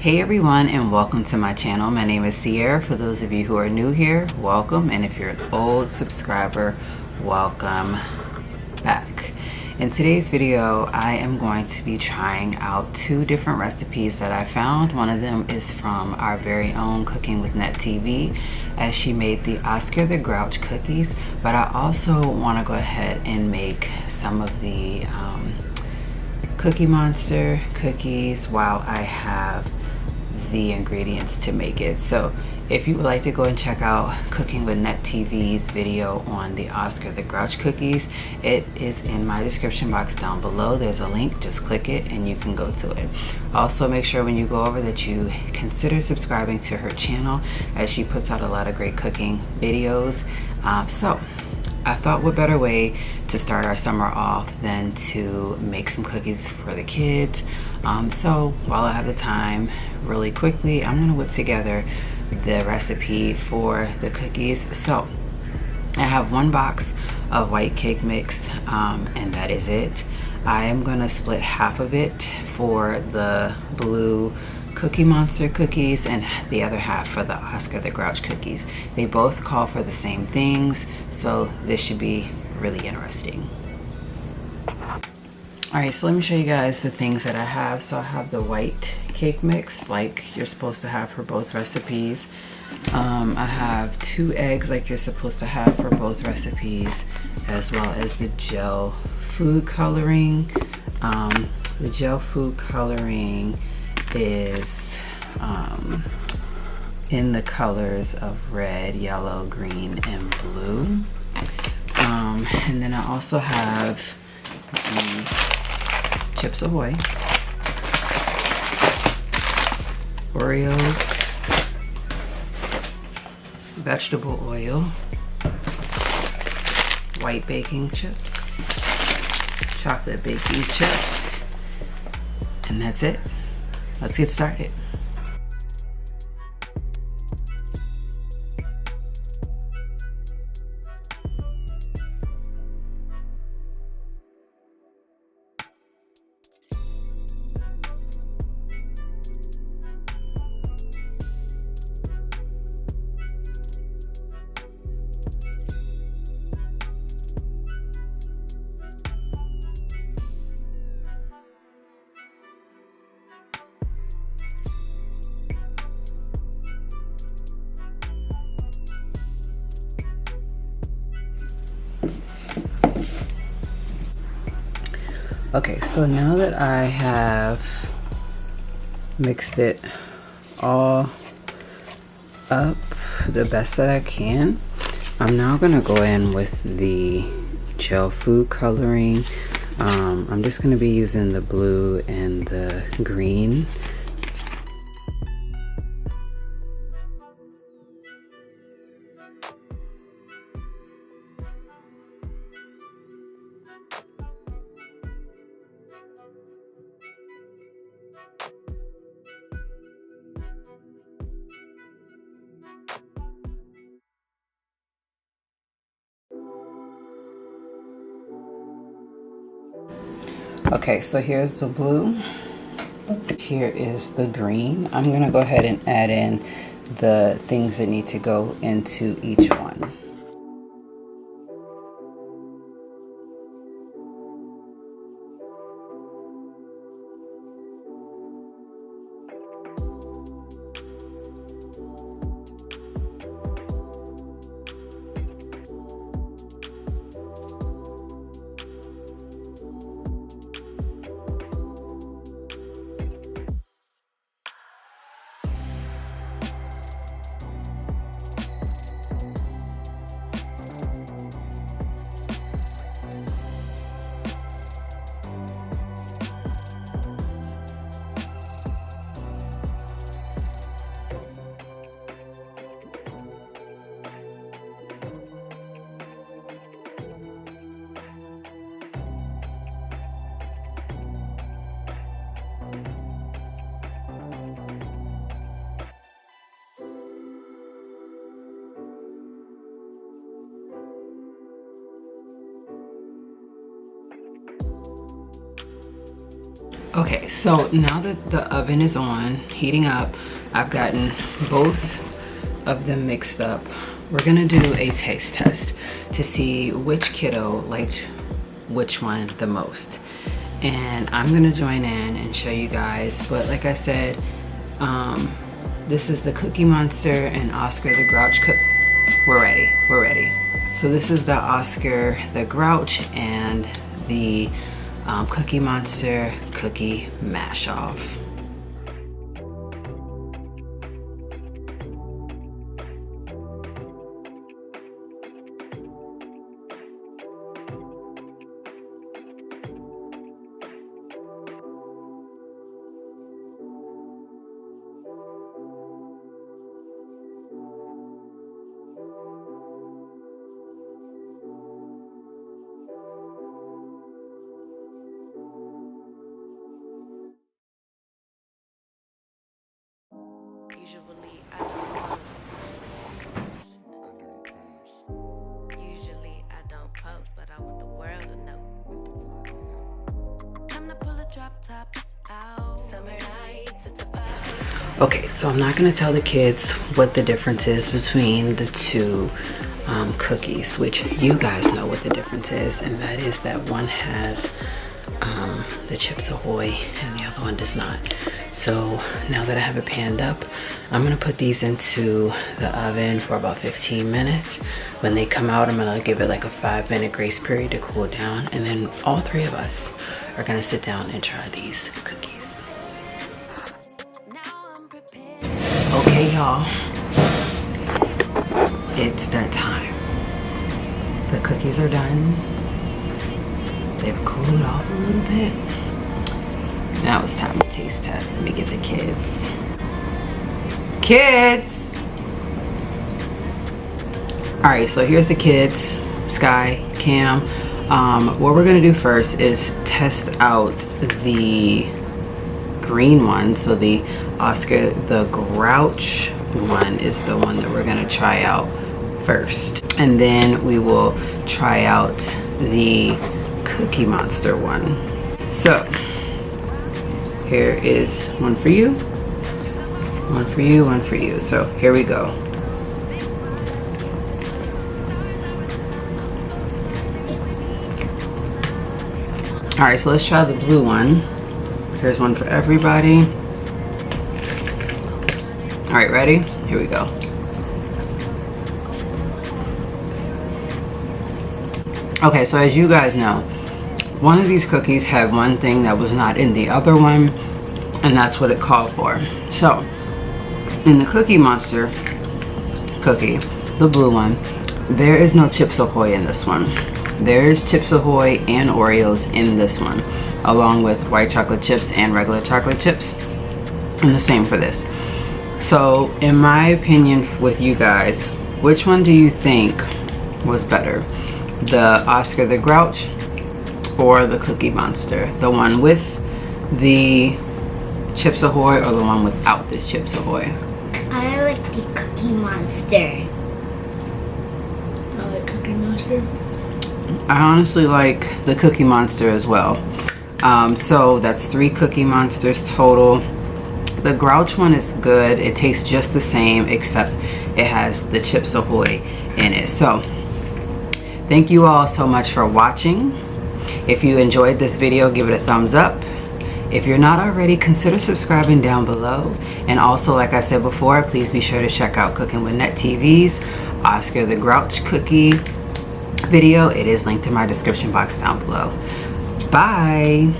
Hey everyone, and welcome to my channel. My name is Sierra. For those of you who are new here, welcome, and if you're an old subscriber, welcome back. In today's video, I am going to be trying out two different recipes that I found. One of them is from our very own Cooking with Net TV, as she made the Oscar the Grouch cookies, but I also want to go ahead and make some of the Cookie Monster cookies while I have the ingredients to make it. So if you would like to go and check out Cooking with Net TV's video on the Oscar the Grouch cookies, it is in my description box down below. There's a link, just click it and you can go to it. Also make sure when you go over that you consider subscribing to her channel, as she puts out a lot of great cooking videos. So I thought what better way to start our summer off than to make some cookies for the kids. So while I have the time, really quickly, I'm gonna whip together the recipe for the cookies. So I have one box of white cake mix, and that is it. I am gonna split half of it for the blue Cookie Monster cookies and the other half for the Oscar the Grouch cookies. They both call for the same things, so this should be really interesting. Alright, so let me show you guys the things that I have. So I have the white cake mix like you're supposed to have for both recipes. I have 2 eggs like you're supposed to have for both recipes, as well as the gel food coloring. The gel food coloring is in the colors of red, yellow, green, and blue. And then I also have Chips Ahoy, Oreos, vegetable oil, white baking chips, chocolate baking chips, and that's it. Let's get started. Okay, so now that I have mixed it all up the best that I can, I'm now gonna go in with the gel food coloring. I'm just gonna be using the blue and the green. Okay, so here's the blue, here is the green. I'm gonna go ahead and add in the things that need to go into each one. Okay, so now that the oven is on, heating up, I've gotten both of them mixed up. We're gonna do a taste test to see which kiddo liked which one the most. And I'm gonna join in and show you guys, but like I said, this is the Cookie Monster and Oscar the Grouch We're ready. So this is the Oscar the Grouch and the Cookie Monster Cookie Mash Off. Usually I don't post, but I want the world to know. Time to pull a drop top out. Summer nights, it's a vibe. Okay, so I'm not gonna tell the kids what the difference is between the two cookies, which you guys know what the difference is, and that is that one has the Chips Ahoy and the other one does not. So now that I have it panned up, I'm gonna put these into the oven for about 15 minutes. When they come out, I'm gonna give it like a 5-minute grace period to cool down, and then all three of us are gonna sit down and try these cookies. Okay, y'all, it's that time. The cookies are done. They've cooled off a little bit. Now it's time to taste test. Let me get the kids. Kids! Alright, so here's the kids. Sky, Cam. What we're gonna do first is test out the green one. So the Oscar the Grouch one is the one that we're gonna try out first. And then we will try out the Cookie Monster one. So here is one for you, one for you, one for you. So here we go. All right, so let's try the blue one. Here's one for everybody. All right, ready? Here we go. Okay, so as you guys know, one of these cookies had one thing that was not in the other one, and that's what it called for. So, in the Cookie Monster cookie, the blue one, there is no Chips Ahoy in this one. There is Chips Ahoy and Oreos in this one, along with white chocolate chips and regular chocolate chips, and the same for this. So, in my opinion with you guys, which one do you think was better? The Oscar the Grouch or the Cookie Monster? The one with the Chips Ahoy or the one without the Chips Ahoy? I like the Cookie Monster. I like Cookie Monster. I honestly like the Cookie Monster as well. So that's 3 Cookie Monsters total. The Grouch one is good. It tastes just the same, except it has the Chips Ahoy in it. So thank you all so much for watching. If you enjoyed this video, give it a thumbs up. If you're not already, consider subscribing down below. And also, like I said before, please be sure to check out Cooking with Net TV's Oscar the Grouch cookie video. It is linked in my description box down below. Bye.